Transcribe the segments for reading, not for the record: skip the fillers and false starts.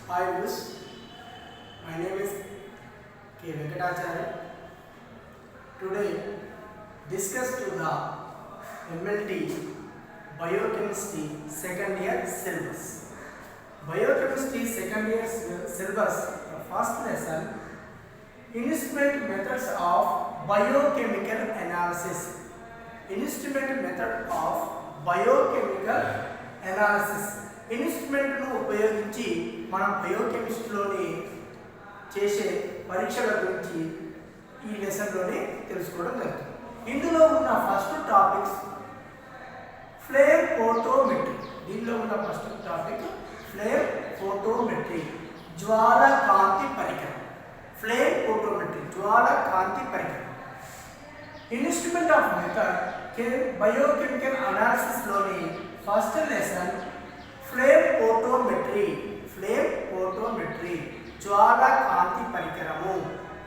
Hi viewers, my name is K. Venkatacharya. Today discuss to the MLT Biochemistry second year syllabus. Biochemistry second year syllabus, the first lesson, instrument methods of biochemical analysis. Instrument method of biochemical analysis. ఇన్స్ట్రుమెంట్ను ఉపయోగించి మనం బయోకెమిస్ట్రీలోని చేసే పరీక్షల గురించి ఈ లెసన్లోనే తెలుసుకోవడం జరుగుతుంది. ఇందులో ఉన్న ఫస్ట్ టాపిక్స్ ఫ్లేమ్ ఫోటోమెట్రీ. దీనిలో ఉన్న ఫస్ట్ టాపిక్ ఫ్లేమ్ ఫోటోమెట్రీ, జ్వాల కాంతి పరికరం. ఫ్లేమ్ ఫోటోమెట్రీ, జ్వాల కాంతి పరికరం. ఇన్స్ట్రుమెంట్ ఆఫ్ మెథడ్ బయోకెమికల్ అనాలిసిస్లోని first lesson flame photometry. Flame photometry, జ్వాల కాంతి పరికరము.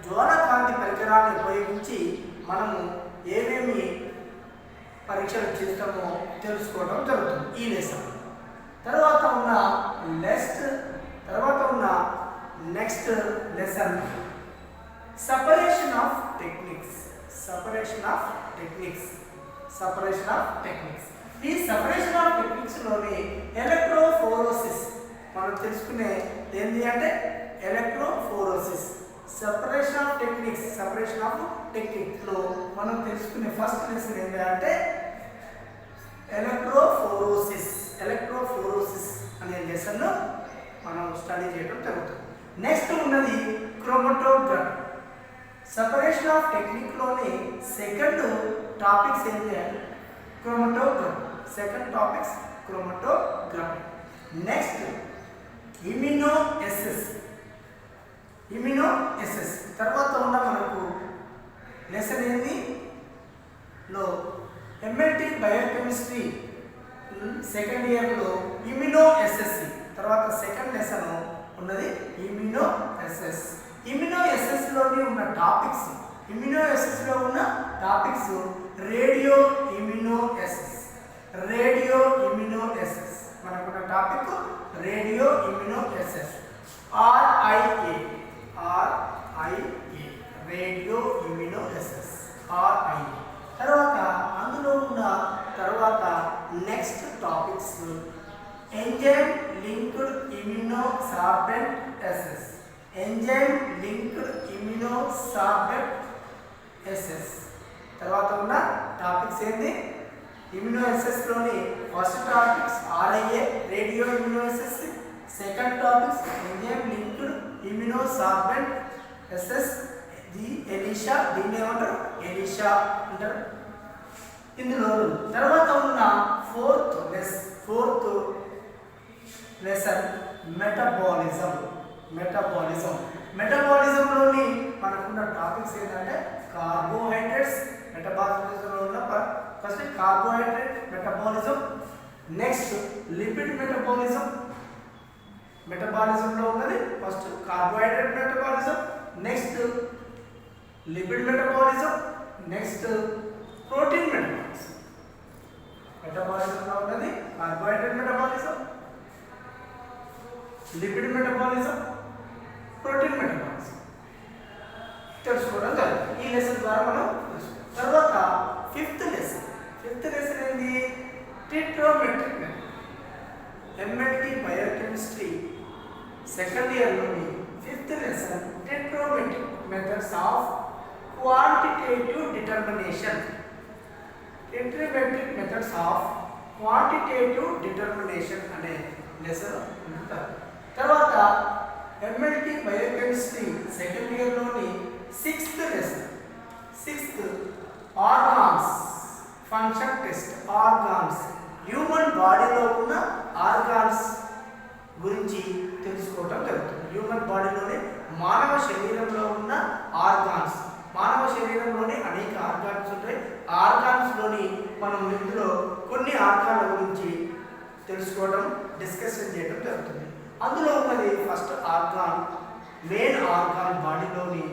జ్వాల కాంతి పరికరాన్ని ఉపయోగించి మనము ఏమేమి పరీక్షలు చేస్తామో తెలుసుకోవడం జరుగుతుంది ఈ లెసన్. తర్వాత ఉన్న next lesson separation of techniques. Separation of techniques. Separation of techniques. ఈ సపరేషన్ ఆఫ్ టెక్నిక్స్లోని ఎలక్ట్రోఫోరోసిస్ మనం తెలుసుకునే ఏంటి అంటే electrophoresis. Separation of techniques. Separation of టెక్నిక్స్లో మనం తెలుసుకునే ఫస్ట్ లెసన్ ఏంటంటే ఎలక్ట్రోఫోరోసిస్. ఎలక్ట్రోఫోరోసిస్ అనే లెసన్ను మనం స్టడీ చేయడం జరుగుతుంది. నెక్స్ట్ ఉన్నది క్రోమటోగ్రఫీ. సపరేషన్ ఆఫ్ టెక్నిక్లోని సెకండ్ టాపిక్స్ ఏంటి అంటే chromatography. Second topics chromatography. Next immunoassays. Immunoassays తర్వాత ఉన్న మనకు లెసన్ ఏంది లో ఎంఎల్టీ బయోకెమిస్ట్రీ సెకండ్ ఇయర్లో ఇమ్యునోఎసెస్. తర్వాత సెకండ్ లెసన్ ఉన్నది ఇమ్యునోఎసెస్. ఇమ్యునోఎసెస్లోని ఉన్న టాపిక్స్, ఇమ్యునోఎసెస్లో ఉన్న topics radio immunoassays. Radio immunoassays మనకున్న topic radio immunoassays. RIA. Radio immunoassays. RIA. తర్వాత అందులో ఉన్న next topics enzyme linked immunosorbent assays. Enzyme linked immunosorbent assays. తర్వాత ఉన్న టాపిక్స్ ఏంటి ఇమ్యునోఎసెస్లోని first topics RIA radio immunoassays. Second topics enzyme linked immunosorbent assays. ELISA, దీన్ని ఏమంటారు ఎలిషా అంటారు. ఇందులో తర్వాత ఉన్న ఫోర్త్ లెసన్ మెటబాలిజం. మెటబాలిజంలోని మనకున్న టాపిక్స్ ఏంటంటే కార్బోహైడ్రేట్స్. మెటబాలిజంలో ఉన్న first carbohydrate metabolism. Next lipid metabolism. మెటబాలిజంలో ఉన్నది first carbohydrate metabolism, next lipid metabolism, next protein metabolism. మెటబాలిజంలో ఉన్నది carbohydrate metabolism, lipid metabolism, protein metabolism తెలుసుకోవడం జరుగుతుంది ఈ లెసన్ ద్వారా మనం తెలుసుకోవాలి. తర్వాత ఫిఫ్త్ లెసన్ ఏంది titrimetric method. MLT biochemistry second ఇయర్లోని fifth lesson titrimetric methods of quantitative determination. Titrimetric methods of quantitative determination అనే లెసన్ ఉంటారు. తర్వాత ఎంఎల్టీ బయోకెమిస్ట్రీ సెకండ్ ఇయర్లోని sixth lesson organs function test. Organs human బాడీలో ఉన్న ఆర్గాన్స్ గురించి తెలుసుకోవడం జరుగుతుంది. హ్యూమన్ బాడీలోనే మానవ శరీరంలో ఉన్న ఆర్గాన్స్. మానవ శరీరంలోనే అనేక ఆర్గాన్స్ ఉంటాయి. ఆర్గాన్స్లోని మనం ఇందులో కొన్ని ఆర్గాన్ల గురించి తెలుసుకోవడం డిస్కషన్ చేయడం జరుగుతుంది. అందులో ఉన్నది ఫస్ట్ ఆర్గాన్, మెయిన్ ఆర్గాన్ బాడీలోని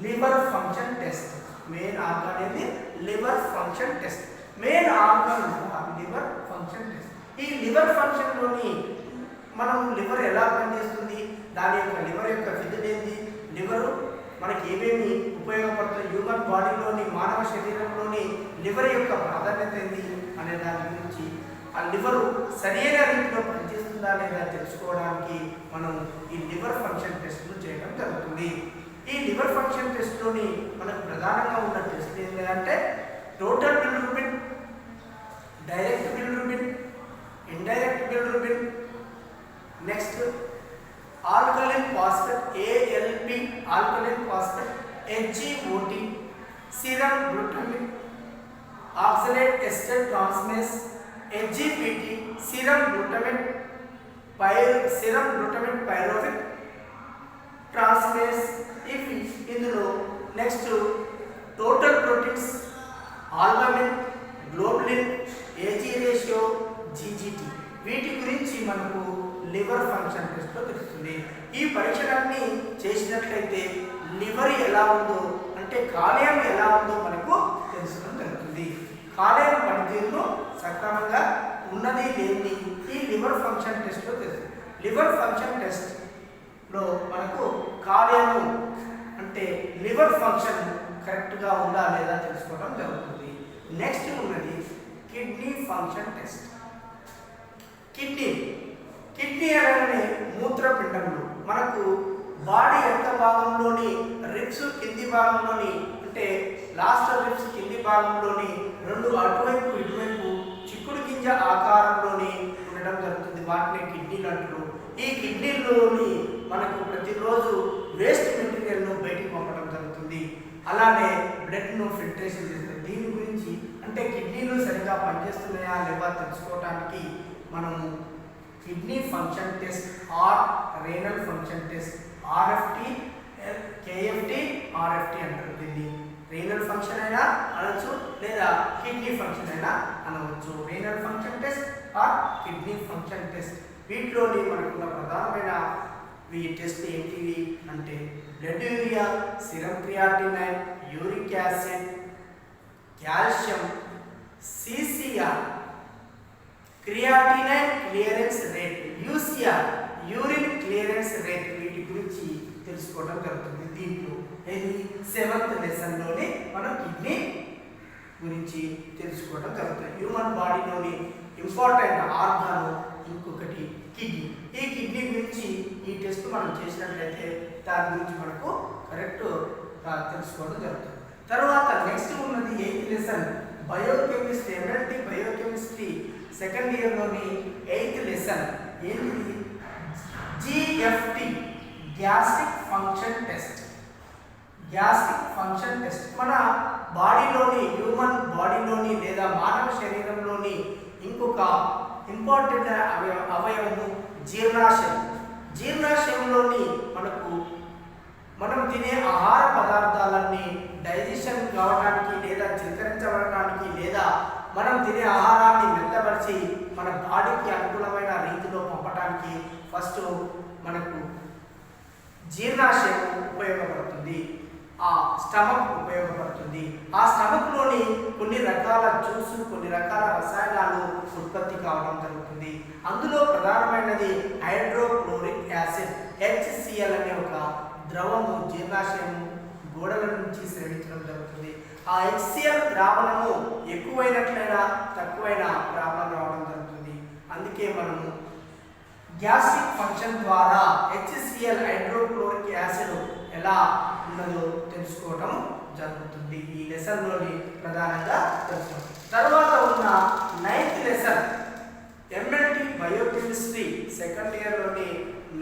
liver function test. Main organ అనేది liver function test. Main organ liver function test. ఈ లివర్ ఫంక్షన్లోని మనం లివర్ ఎలా పనిచేస్తుంది, దాని యొక్క లివర్ యొక్క విధులు ఏంది, లివరు మనకి ఏమేమి ఉపయోగపడుతుంది, హ్యూమన్ బాడీలోని మానవ శరీరంలోని లివర్ యొక్క ప్రాధాన్యత ఏంది అనే దాని గురించి, ఆ లివరు సరైన రీతిలో పనిచేస్తుందా లేదా తెలుసుకోవడానికి మనం ఈ లివర్ ఫంక్షన్ టెస్ట్ను చేయడం జరుగుతుంది. ఈ లివర్ ఫంక్షన్ టెస్ట్లోని మనకు ప్రధానంగా ఉన్న టెస్ట్ ఏంటంటే total bilirubin, direct bilirubin, indirect bilirubin, next alkaline phosphate ALP, alkaline phosphate HGOT, serum glutamic, oxalate ester transferase HGPT, serum glutamic pyruvic transferase. ఇవి ఇందులో next total proteins, albumin, globulin, AG ratio, GGT, వీటి గురించి మనకు liver function టెస్ట్లో తెలుస్తుంది. ఈ పరీక్షలన్నీ చేసినట్లయితే liver ఎలా ఉందో అంటే కాలేయం ఎలా ఉందో మనకు తెలుసుకోవడం జరుగుతుంది. కాలేయం పనితీరును సక్రమంగా ఉన్నది లేని ఈ లివర్ ఫంక్షన్ టెస్ట్లో తెలుస్తుంది. లివర్ ఫంక్షన్ టెస్ట్లో మనకు కాలేయము అంటే లివర్ ఫంక్షన్ కరెక్ట్గా ఉందా లేదా తెలుసుకోవడం జరుగుతుంది. నెక్స్ట్ ఉన్నది కిడ్నీ ఫంక్షన్ టెస్ట్. కిడ్నీ అనగానే మూత్రపిండములు మనకు బాడీ ఎంత భాగంలోని రిబ్స్ కింది భాగంలోని అంటే లాస్ట్ రిబ్స్ కింది భాగంలోని రెండు అటువైపు ఇటువైపు చిక్కుడు గింజ ఆకారంలోని ఉండడం జరుగుతుంది. వాటిని కిడ్నీలు అంటారు. ఈ కిడ్నీలోని మనకు ప్రతిరోజు వేస్ట్ మెటీరియల్ను బయటికి పంపడం జరుగుతుంది. అలానే బ్లడ్ను ఫిల్టరేషన్ చేస్తుంది. దీని గురించి అంటే కిడ్నీలు సరిగా పనిచేస్తున్నాయా లేదా తెలుసుకోవడానికి మనము kidney function test or renal function test RFT, KFT, RFT అంటారు. దీన్ని రేనల్ ఫంక్షన్ అయినా అనవచ్చు లేదా కిడ్నీ ఫంక్షన్ అయినా అనవచ్చు. Renal function test or kidney function test. వీటిలోని మనకున్న ప్రధానమైన ఈ టెస్ట్ ఏంటివి అంటే blood urea, serum creatinine, uric acid, calcium, CCR, creatinine clearance rate, UCR, urine clearance rate, వీటి గురించి తెలుసుకోవడం జరుగుతుంది. దీంట్లో ఇది 7th లెసన్లోనే మనం కిడ్నీ గురించి తెలుసుకోవడం జరుగుతుంది. హ్యూమన్ బాడీలోని ఇంపార్టెంట్ ఆర్గాన్ ఇంకొకటి కిడ్నీ. ఈ కిడ్నీ గురించి ఈ టెస్ట్ మనం చేసినట్లయితే దాని గురించి మనకు కరెక్ట్ తెలుసుకోవడం జరుగుతుంది. తర్వాత నెక్స్ట్ ఉన్నది 8th lesson biochemistry, MLT biochemistry second ఇయర్లోని 8th లెసన్ ఏంటిది GFT, gastric function test. Gastric function test మన బాడీలోని హ్యూమన్ బాడీలోని లేదా మానవ శరీరంలోని ఇంకొక ఇంపార్టెంట్ అవయవము జీర్ణాశయం. జీర్ణాశయంలోని మనం తినే ఆహార పదార్థాలన్నీ డైజెషన్ కావడానికి లేదా చిత్రించబడడానికి లేదా మనం తినే ఆహారాన్ని మెత్తపరిచి మన బాడీకి అనుకూలమైన రీతిలో పంపడానికి ఫస్ట్ మనకు జీర్ణాశయం ఉపయోగపడుతుంది. ఆ స్టమక్ ఉపయోగపడుతుంది. ఆ స్టమక్లోని కొన్ని రకాల జ్యూస్, కొన్ని రకాల రసాయనాలు ఉత్పత్తి కావడం జరుగుతుంది. అందులో ప్రధానమైనది హైడ్రోక్లోరిక్ యాసిడ్ HCl అనే ఒక ద్రవము జీర్ణాశయం గోడల నుంచి స్రవించడం జరుగుతుంది. ఆ HCl ద్రావణము ఎక్కువైనట్లయినా తక్కువైనా ప్రాబ్లం రావడం జరుగుతుంది. అందుకే మనము గ్యాస్ట్రిక్ ఫంక్షన్ ద్వారా HCl హైడ్రోక్లోరిక్ యాసిడ్ ఎలా ఉన్నదో తెలుసుకోవడం జరుగుతుంది. ఈ లెసన్లోని ప్రధానంగా తెలుసుకోండి. తర్వాత ఉన్న 9th lesson MLT biochemistry second ఇయర్లోని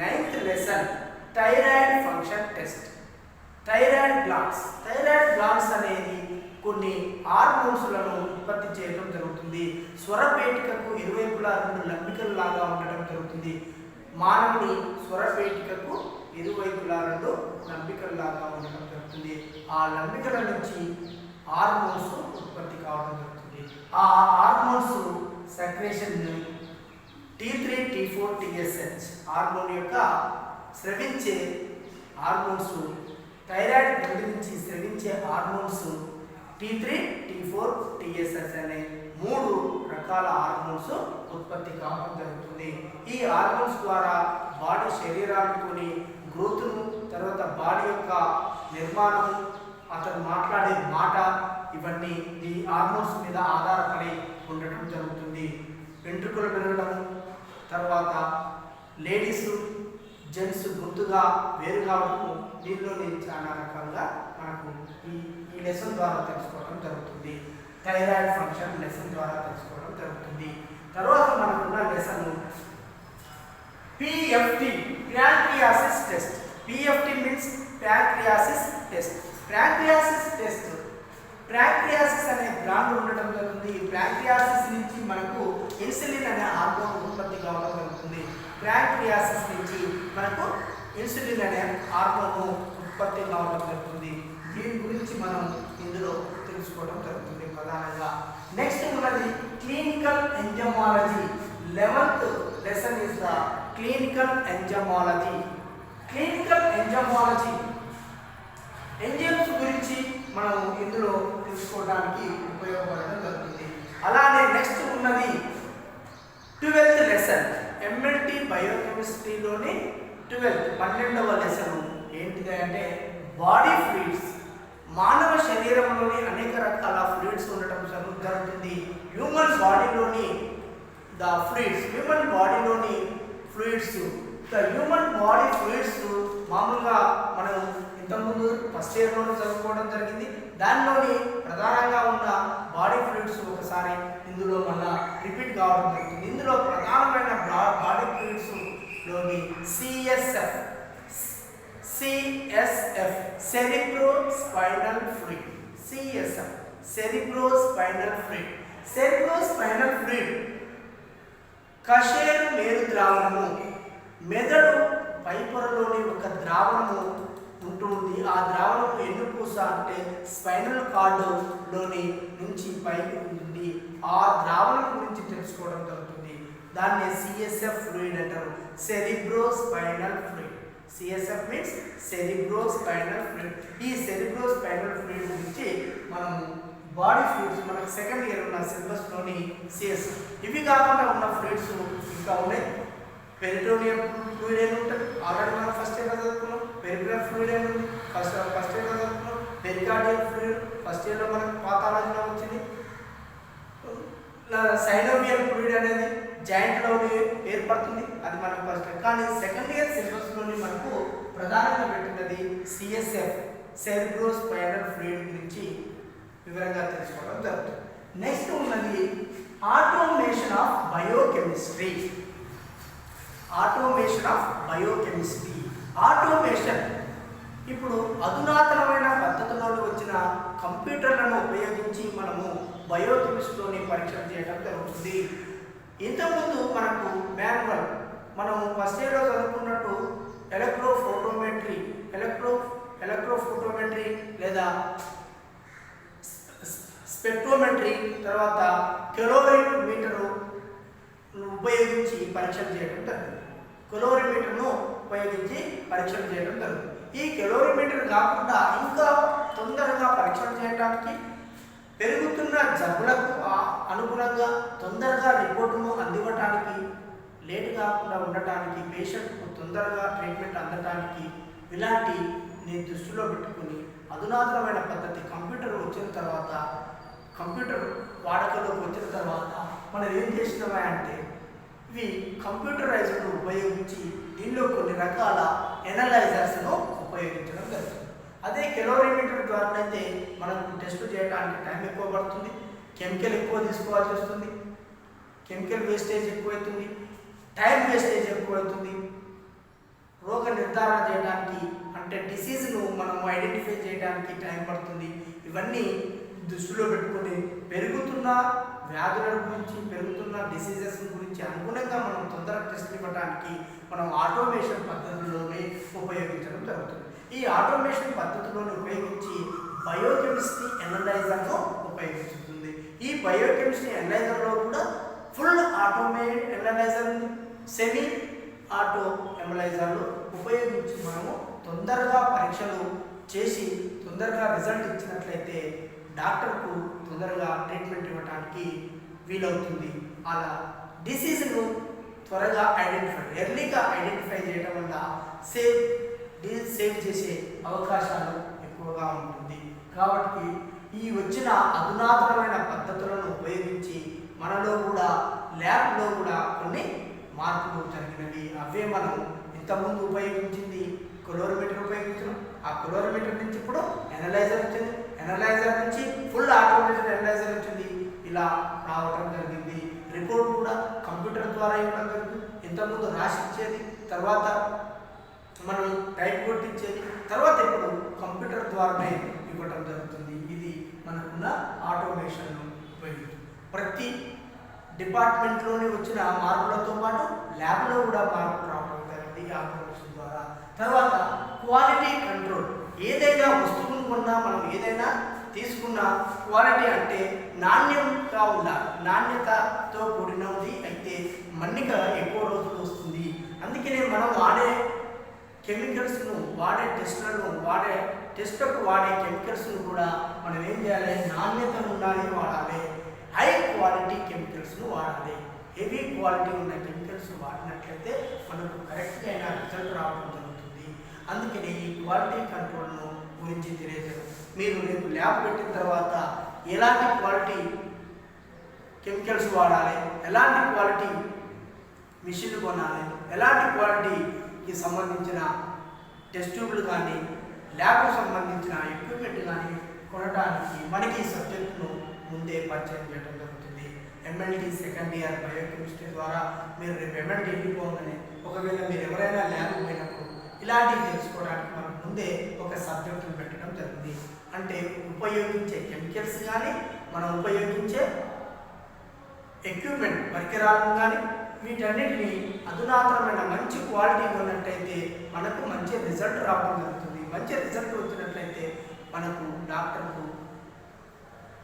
9th lesson thyroid function test. Thyroid glands అనేది కొన్ని హార్మోన్స్లను ఉత్పత్తి చేయడం జరుగుతుంది. స్వరపేటికకు ఇరువైపులా 2 లంబికలు లాగా ఉండడం జరుగుతుంది. మానవుని స్వరపేటికకు ఇరువైపులా 2 లంబికలు లాగా ఉండడం జరుగుతుంది. ఆ లంబికల నుంచి హార్మోన్స్ ఉత్పత్తి కావడం జరుగుతుంది. ఆ hormones secretion T3, T4, TSH hormone యొక్క స్రవించే హార్మోన్స్, థైరాయిడ్ గ్రంథి నుంచి స్రవించే హార్మోన్స్ T3, T4, TSH అనే 3 రకాల హార్మోన్స్ ఉత్పత్తి కావడం జరుగుతుంది. ఈ హార్మోన్స్ ద్వారా బాడీ శరీరానికి గ్రోత్ను, తర్వాత బాడీ యొక్క నిర్మాణం, అతను మాట్లాడే మాట, ఇవన్నీ ఈ హార్మోన్స్ మీద ఆధారపడి ఉండటం జరుగుతుంది. వెంట్రుకలు పెరగడం, తర్వాత లేడీస్ జెంట్స్ గుర్తుగా వేరు కావడం, దీనిలోని చాలా రకాలుగా మనకు ఈ లెసన్ ద్వారా తెలుసుకోవడం జరుగుతుంది. థైరాయిడ్ ఫంక్షన్ లెసన్ ద్వారా తెలుసుకోవడం జరుగుతుంది. తర్వాత మనకున్న lesson PFT, ప్యాంక్రియాసిస్ test. PFT means ప్యాంక్రియాసిస్ test. ప్యాంక్రియాసిస్ అనే గ్లాండ్ ఉండటం జరుగుతుంది. ఈ ప్యాంక్రియాసిస్ నుంచి మనకు ఇన్సులిన్ అనే హార్మోన్ ఉత్పత్తి కావడం జరుగుతుంది. ప్యాంక్రియాసిస్ నుంచి మనకు ఇన్సులిన్ అనే హార్మోన్ ఉత్పత్తి కావడం జరుగుతుంది. దీని గురించి మనం ఇందులో తెలుసుకోవడం జరుగుతుంది ప్రధానంగా. నెక్స్ట్ ఉన్నది clinical enzymology. 11th lesson is the clinical enzymology. Enzymes గురించి మనం ఇందులో తెలుసుకోవడానికి ఉపయోగపడడం జరుగుతుంది. అలానే నెక్స్ట్ ఉన్నది 12th లెసన్ ఎంఎల్టీ బయోకెమిస్ట్రీలోని 12వ లెసన్ ఏంటిది అంటే బాడీ ఫ్లూయిడ్స్. మానవ శరీరంలోని అనేక రకాల ఫ్లూయిడ్స్ ఉండటం జరుగుతుంది. హ్యూమన్ బాడీలోని ఫ్లూయిడ్స్ మామూలుగా మనం ఇంతకుముందు ఫస్ట్ ఇయర్లోనే చదువుకోవడం జరిగింది. దానిలోని ప్రధానంగా ఉన్న బాడీ ఫ్లూయిడ్స్ ఒకసారి ఇందులో మళ్ళా రిపీట్ కావడం జరుగుతుంది. ఇందులో ప్రధానమైన బాడీ ఫ్లూయిడ్స్లోని CSF cerebrospinal fluid. Cerebrospinal fluid కషేరు మేరు ద్రావణము. మెదడు పైపొరలోని ఒక ద్రావణము ఉంటుంది. ఆ ద్రావణం ఎన్నుపూస అంటే స్పైనల్ కార్డులోని నుంచి పైకి ఉంటుంది. ఆ ద్రావణం గురించి తెలుసుకోవడం జరుగుతుంది. దాన్ని సిఎస్ఎఫ్ ఫ్లూయిడ్ అంటారు, cerebro spinal fluid. CSF means cerebrospinal fluid. ఈ cerebrospinal fluid గురించి మనం బాడీ ఫ్లూయిడ్స్ మనకు సెకండ్ ఇయర్ ఉన్న సిలబస్లోని CS. ఇవి కాకుండా ఉన్న ఫ్లూయిడ్స్ ఇంకా ఉన్నాయి. పెరిటోనియం ఫ్లూయిడ్ అని ఉంటుంది, ఆల్రెడీ మనం ఫస్ట్ ఇయర్లో చదువుకున్నాం. పెరిఫెరల్ ఫ్లూయిడ్ అని ఉంది, ఫస్ట్ ఇయర్లో చదువుకున్నాం. పెరికార్డియల్ ఫ్లూయిడ్ ఫస్ట్ ఇయర్లో మనకు పాథాలజీలో వచ్చింది. సైనోవియల్ ఫ్లూయిడ్ అనేది జాయింట్లో ఏర్పడుతుంది, అది మనకు ఫస్ట్. కానీ సెకండ్ ఇయర్ సిలబస్లోని మనకు ప్రధానంగా పెట్టినది CSF సెరిబ్రోస్పైనల్ ఫ్లూయిడ్ గురించి వివరంగా తెలుసుకోవడం జరుగుతుంది. నెక్స్ట్ ఉన్నది ఆటోమేషన్ ఆఫ్ బయోకెమిస్ట్రీ. ఆటోమేషన్ ఇప్పుడు అధునాతనమైన పద్ధతులలో వచ్చిన కంప్యూటర్లను ఉపయోగించి మనము బయోకెమిస్ట్రీలోని పరీక్షలు చేయడం జరుగుతుంది. ఇంతకుముందు మనకు మాన్యువల్, మనం ఫస్ట్ ఇయర్లో చదువుకున్నట్టు ఎలక్ట్రోఫోటోమెట్రీ లేదా స్పెక్ట్రోమెట్రీ, తర్వాత కెలోరీమీటరు ఉపయోగించి పరీక్షలు చేయడం జరుగుతుంది. ఈ కెలోరీమీటర్ కాకుండా ఇంకా తొందరగా పరీక్షలు చేయడానికి, పెరుగుతున్న జబ్బులకు అనుగుణంగా తొందరగా రిపోర్టును అందివ్వటానికి, లేట్ కాకుండా ఉండటానికి, పేషెంట్కు తొందరగా ట్రీట్మెంట్ అందటానికి, ఇలాంటి నేను దృష్టిలో పెట్టుకుని అధునాతనమైన పద్ధతి కంప్యూటర్ వాడకంలోకి వచ్చిన తర్వాత మనం ఏం చేసినామా అంటే ఇవి కంప్యూటరైజ్డ్ ఉపయోగించి దీనిలో కొన్ని రకాల ఎనలైజర్స్ను ఉపయోగించడం జరుగుతుంది. అదే కెలోరీమీటర్ ద్వారా అయితే మనం టెస్ట్ చేయడానికి టైం ఎక్కువ పడుతుంది, కెమికల్ ఎక్కువ తీసుకోవాల్సి వస్తుంది, కెమికల్ వేస్టేజ్ ఎక్కువవుతుంది, టైం వేస్టేజ్ ఎక్కువవుతుంది. రోగ నిర్ధారణ చేయడానికి అంటే డిసీజ్ను మనం ఐడెంటిఫై చేయడానికి టైం పడుతుంది. ఇవన్నీ దృష్టిలో పెట్టుకొని పెరుగుతున్న వ్యాధుల గురించి, పెరుగుతున్న డిసీజెస్ గురించి అనుగుణంగా మనం తొందరగా టెస్ట్ ఇవ్వడానికి మనం ఆటోమేషన్ పద్ధతిలోనే ఉపయోగించడం జరుగుతుంది. ఈ ఆటోమేషన్ పద్ధతిలోనే ఉపయోగించి బయోకెమిస్ట్రీ ఎనలైజర్ను ఉపయోగిస్తుంది. ఈ బయోకెమిస్ట్రీ ఎనలైజర్లో కూడా full automate analyser, semi auto ఎనలైజర్లు ఉపయోగించి మనము తొందరగా పరీక్షలు చేసి తొందరగా రిజల్ట్ ఇచ్చినట్లయితే డాక్టర్కు తొందరగా ట్రీట్మెంట్ ఇవ్వడానికి వీలవుతుంది. అలా డిసీజ్ను త్వరగా ఎర్లీగా ఐడెంటిఫై చేయడం వల్ల డిసీజ్ సేవ్ చేసే అవకాశాలు ఎక్కువగా ఉంటుంది. కాబట్టి ఈ వచ్చిన అధునాతనమైన పద్ధతులను ఉపయోగించి మనలో కూడా ల్యాబ్లో కూడా కొన్ని మార్పులు జరిగినవి. అవే మనం ఇంతకుముందు ఉపయోగించింది కొలోరిమీటర్ ఉపయోగించాం. ఆ కొలోరిమీటర్ నుంచి ఇప్పుడు ఎనలైజర్ వచ్చింది. ఎనలైజర్ నుంచి ఫుల్ ఆటోమేటెడ్ ఎనలైజర్ వచ్చింది. ఇలా రావటం జరిగింది. రిపోర్ట్ కూడా కంప్యూటర్ ద్వారా ఇవ్వడం జరిగింది. ఇంతకుముందు రాసి ఇచ్చేది, తర్వాత మనం టైప్ కొట్టి ఇచ్చేది, తర్వాత ఇప్పుడు కంప్యూటర్ ద్వారానే ఇవ్వటం జరుగుతుంది. ఇది మనకున్న ఆటోమేషన్ ఉపయోగించి ప్రతి డిపార్ట్మెంట్లోని వచ్చిన మార్పులతో పాటు ల్యాబ్లో కూడా మార్పులు రావడం జరిగింది ఈ ఆటోమేషన్ ద్వారా. తర్వాత క్వాలిటీ కంట్రోల్. ఏదైనా వస్తువును కొన్నా, మనం ఏదైనా తీసుకున్న క్వాలిటీ అంటే నాణ్యంగా ఉండాలి. నాణ్యతతో కూడినది అయితే మన్నిక ఎక్కువ రోజులు వస్తుంది. అందుకనే మనం వాడే కెమికల్స్ను, వాడే టెస్ట్లకు వాడే కెమికల్స్ను కూడా మనం ఏం చేయాలి, నాణ్యత ఉండాలి వాడాలి. హై క్వాలిటీ కెమికల్స్ను వాడాలి. హెవీ క్వాలిటీ ఉన్న కెమికల్స్ వాడినట్లయితే మనకు కరెక్ట్గా అయిన రిజల్ట్ రావడం జరుగుతుంది. అందుకని ఈ క్వాలిటీ కంట్రోల్ను గురించి తెలియజేయాలి. మీరు రేపు ల్యాబ్ పెట్టిన తర్వాత ఎలాంటి క్వాలిటీ కెమికల్స్ వాడాలి, ఎలాంటి క్వాలిటీ మిషన్లు కొనాలి, ఎలాంటి క్వాలిటీకి సంబంధించిన టెస్ట్ ట్యూబ్లు కానీ ల్యాబ్కు సంబంధించిన ఎక్విప్మెంట్ కానీ కొనడానికి మనకి ఈ సబ్జెక్టును ముందే పరిచయం చేయడం జరుగుతుంది. ఎంఎల్టీ సెకండ్ ఇయర్ బయోకెమిస్ట్రీ ద్వారా మీరు రేపు ఎంఎల్టీ వెళ్ళిపోగానే ఒకవేళ మీరు ఎవరైనా ల్యాబ్ పోయినప్పుడు ఇలాంటివి తెలుసుకోవడానికి మనం ముందే ఒక సబ్జెక్టును పెట్టడం జరిగింది. అంటే ఉపయోగించే కెమికల్స్ కానీ, మనం ఉపయోగించే ఎక్విప్మెంట్ పరికరాలను కానీ వీటన్నిటిని అధునాతనమైన మంచి క్వాలిటీ ఉన్నట్టయితే మనకు మంచి రిజల్ట్ రావడం జరుగుతుంది. మంచి రిజల్ట్ వచ్చినట్లయితే మనకు డాక్టర్కు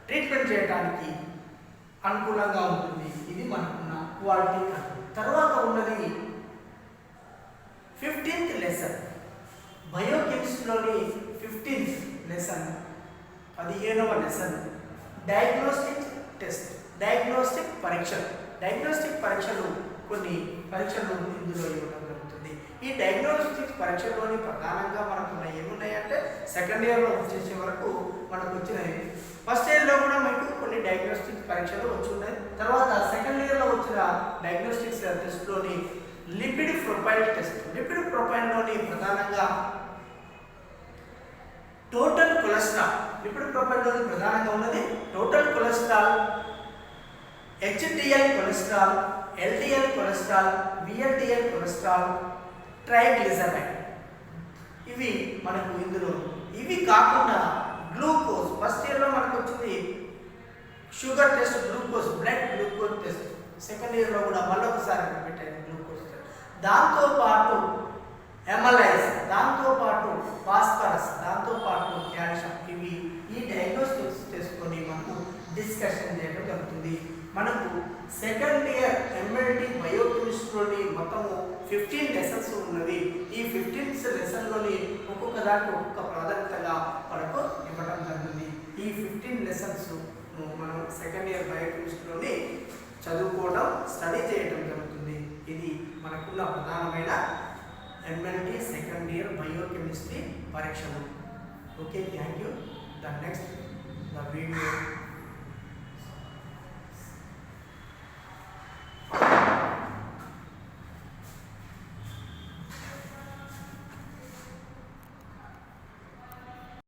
ట్రీట్మెంట్ చేయడానికి అనుకూలంగా ఉంటుంది. ఇది మనకున్న క్వాలిటీ కంట్రోల్. తర్వాత ఉన్నది 15th లెసన్. బయోకెమిస్ట్రీలోని 15th లెసన్, 15వ లెసన్ డయాగ్నోస్టిక్ టెస్ట్, డయాగ్నోస్టిక్ పరీక్షలు. డయాగ్నోస్టిక్ పరీక్షలు, కొన్ని పరీక్షలు ఇందులో ఇవ్వడం జరుగుతుంది. ఈ డయాగ్నోస్టిక్ పరీక్షల్లోని ప్రధానంగా మనకు ఏమున్నాయంటే సెకండ్ ఇయర్లో వచ్చేసే వరకు మనకు వచ్చినాయి. ఫస్ట్ ఇయర్లో కూడా మీకు కొన్ని డయాగ్నోస్టిక్ పరీక్షలు వచ్చి ఉన్నాయి. తర్వాత సెకండ్ ఇయర్లో వచ్చిన డయాగ్నోస్టిక్స్ టెస్ట్లోని లిపిడ్ ప్రొఫైల్ టెస్ట్. లిపిడ్ ప్రొఫైల్లోని ప్రధానంగా టోటల్ కొలెస్ట్రాల్, లిపిడ్ ప్రొఫైల్లోని ప్రధానంగా ఉన్నది total cholesterol, HDL cholesterol, LDL cholesterol, VLDL cholesterol, triglyceride. ఇవి మనకు ఇందులో. ఇవి కాకుండా గ్లూకోజ్, ఫస్ట్ ఇయర్లో మనకు వచ్చింది sugar test, glucose, blood glucose test. Second ఇయర్లో కూడా మళ్ళొకసారి పెట్టారు గ్లూకోజ్ టెస్ట్. దాంతోపాటు ఎమలైజ్, దాంతోపాటు ఫాస్ఫరస్, దాంతోపాటు కాల్షియం. ఇవి ఈ డయాగ్నోస్టిక్స్ చేసుకొని మనకు డిస్కషన్ చేయడం జరుగుతుంది. మనకు సెకండ్ ఇయర్ ఎంఎల్టీ బయోకెమిస్ట్రీలోని మొత్తము 15 లెసన్స్ ఉన్నవి. ఈ 15 లెసన్లోని ఒక్కొక్క దానికి ఒక్కొక్క ప్రాధాన్యతగా మనకు ఇవ్వడం జరిగింది. ఈ 15 లెసన్స్ మనం సెకండ్ ఇయర్ బయోకెమిస్ట్రీలోని చదువుకోవడం, స్టడీ చేయడం జరుగుతుంది. ఇది మనకున్న ప్రధానమైన ఎంఎల్టీ సెకండ్ ఇయర్ బయోకెమిస్ట్రీ పరీక్షలు. Okay, thank you. The next the video